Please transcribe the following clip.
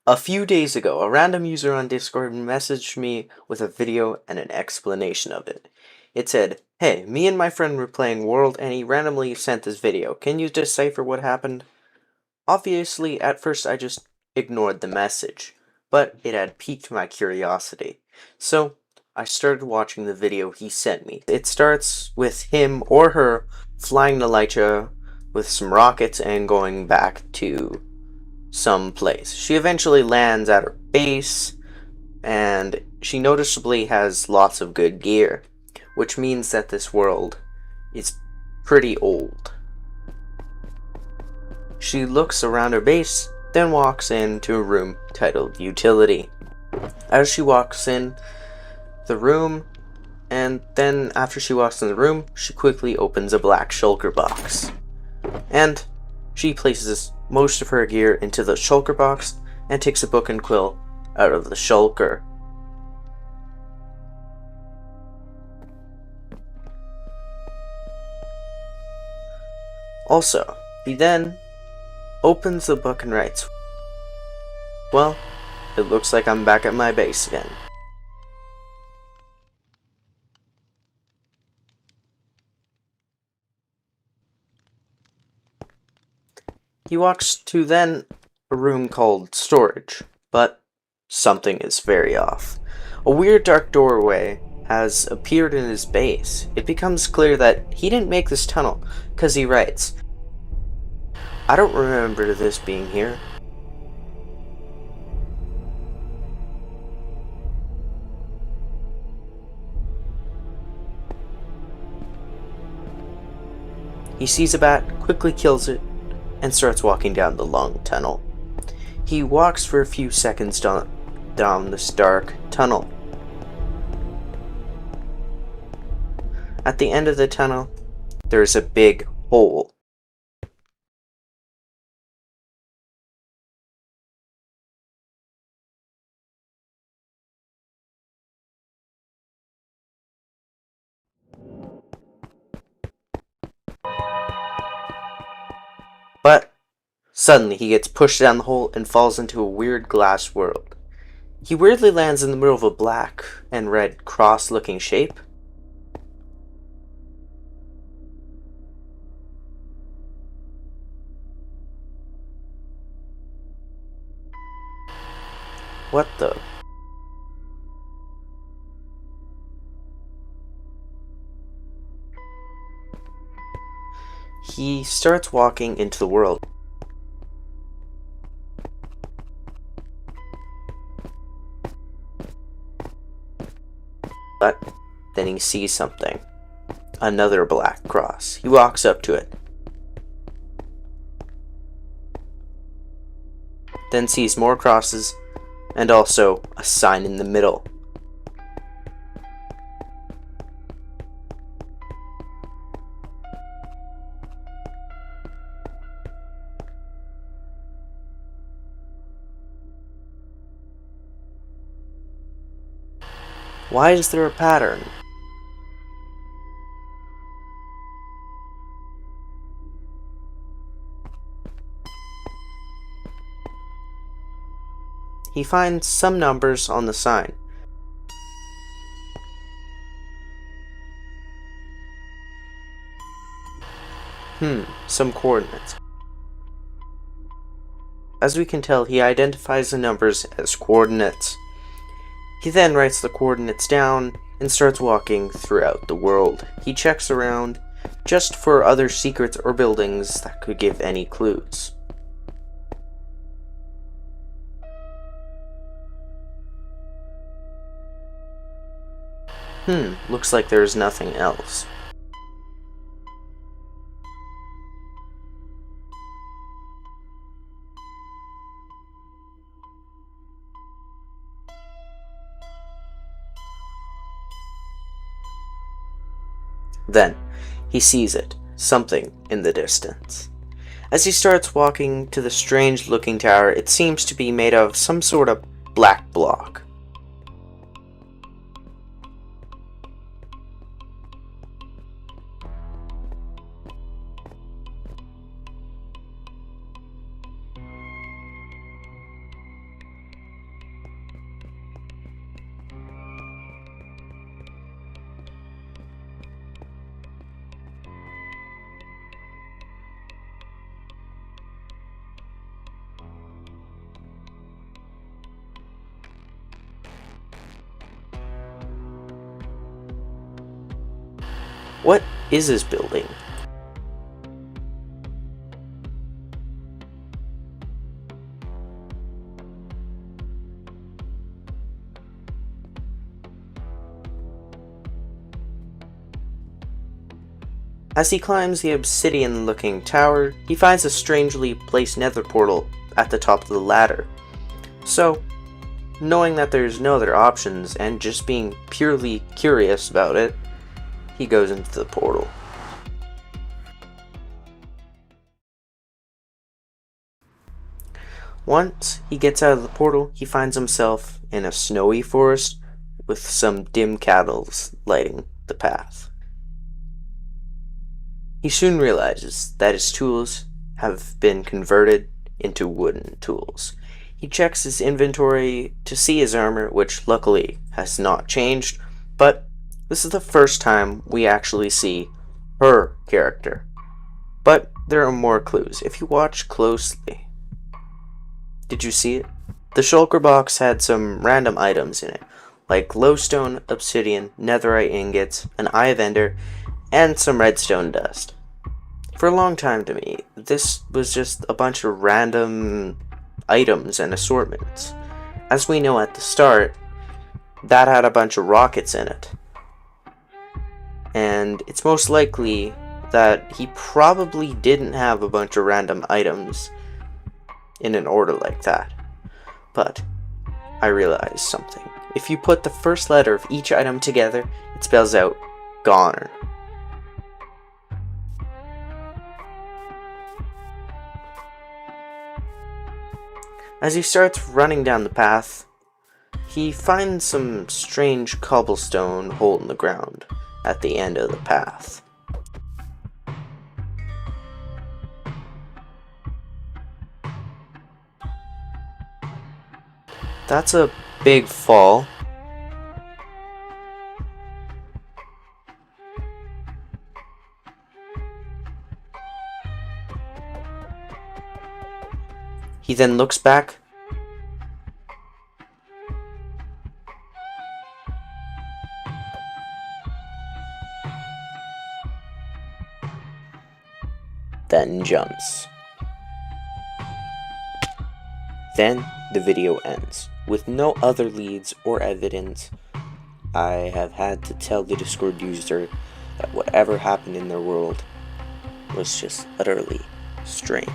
A few days ago, a random user on Discord messaged me with a video and an explanation of it. It said, "Hey, me and my friend were playing World and he randomly sent this video. Can you decipher what happened?" Obviously, at first I just ignored the message, but it had piqued my curiosity. So, I started watching the video he sent me. It starts with him or her flying to Lycha with some rockets and going back to some place. She eventually lands at her base, and she noticeably has lots of good gear, which means that this world is pretty old. She looks around her base, then walks into a room titled Utility. As she walks in the room, and then after she walks in the room, she quickly opens a black shulker box. And she places most of her gear into the shulker box and takes a book and quill out of the shulker. Also, he then opens the book and writes, "Well, it looks like I'm back at my base again." He walks to then a room called storage, but something is very off. A weird dark doorway has appeared in his base. It becomes clear that he didn't make this tunnel, because he writes, "I don't remember this being here." He sees a bat, quickly kills it, and starts walking down the long tunnel. He walks for a few seconds down this dark tunnel. At the end of the tunnel, there is a big hole. But suddenly he gets pushed down the hole and falls into a weird glass world. He weirdly lands in the middle of a black and red cross-looking shape. What the? He starts walking into the world. But then he sees something. Another black cross. He walks up to it. Then sees more crosses and also a sign in the middle. Why is there a pattern? He finds some numbers on the sign. Some coordinates. As we can tell, he identifies the numbers as coordinates. He then writes the coordinates down and starts walking throughout the world. He checks around just for other secrets or buildings that could give any clues. Looks like there's nothing else. Then, he sees it, something in the distance. As he starts walking to the strange-looking tower, it seems to be made of some sort of black block. What is this building? As he climbs the obsidian-looking tower, he finds a strangely placed nether portal at the top of the ladder. So, knowing that there's no other options and just being purely curious about it, he goes into the portal. Once he gets out of the portal, he finds himself in a snowy forest with some dim candles lighting the path. He soon realizes that his tools have been converted into wooden tools. He checks his inventory to see his armor, which luckily has not changed, but this is the first time we actually see her character. But there are more clues if you watch closely. Did you see it? The shulker box had some random items in it, like glowstone, obsidian, netherite ingots, an eye of ender, and some redstone dust. For a long time to me, this was just a bunch of random items and assortments. As we know at the start, that had a bunch of rockets in it. And it's most likely that he probably didn't have a bunch of random items in an order like that. But I realized something. If you put the first letter of each item together, it spells out goner. As he starts running down the path, he finds some strange cobblestone hole in the ground at the end of the path. That's a big fall. He then looks back. Then jumps. Then the video ends. With no other leads or evidence, I have had to tell the Discord user that whatever happened in their world was just utterly strange.